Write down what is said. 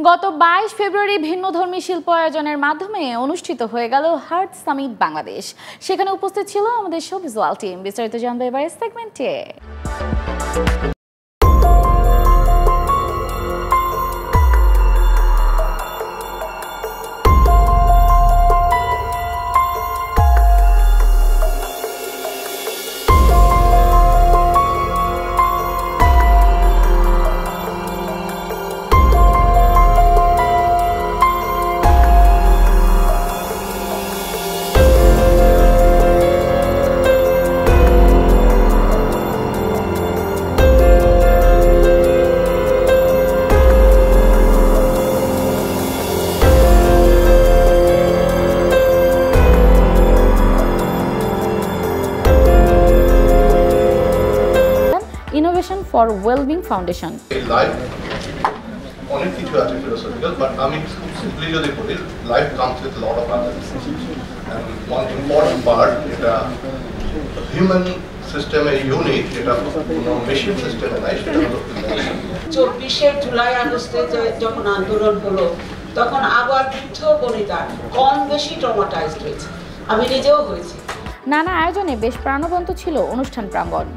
গত 22 ফেব্রুয়ারি ভিন্নধর্মী শিল্প আয়োজনের মাধ্যমে অনুষ্ঠিত হয়ে গেল হার্ট সামিট বাংলাদেশ। সেখানে উপস্থিত ছিল আমাদের শো ভিজুয়াল টিম। বিস্তারিত জানবো এবারের সেগমেন্টে। Innovation for Wellbeing Foundation. Life অনেক কিছু আছে ফিলোসফিক্যাল, বাট আমি সিম্পলি যদি বলি life comes with lot of others, and one important part এটা হিউম্যান সিস্টেমে ইউনিক, এটা কোনো মেশিন সিস্টেমে নাই, সেটা হলো 24শে জুলাই আগস্টে যখন আন্দোলন হলো তখন আবার বৃদ্ধ বনিতা কম বেশি ট্রমাটাইজড হয়েছে, আমি নিজেও হয়েছি। নানা আয়োজনে বেশ প্রাণবন্ত ছিল অনুষ্ঠান প্রাঙ্গণ।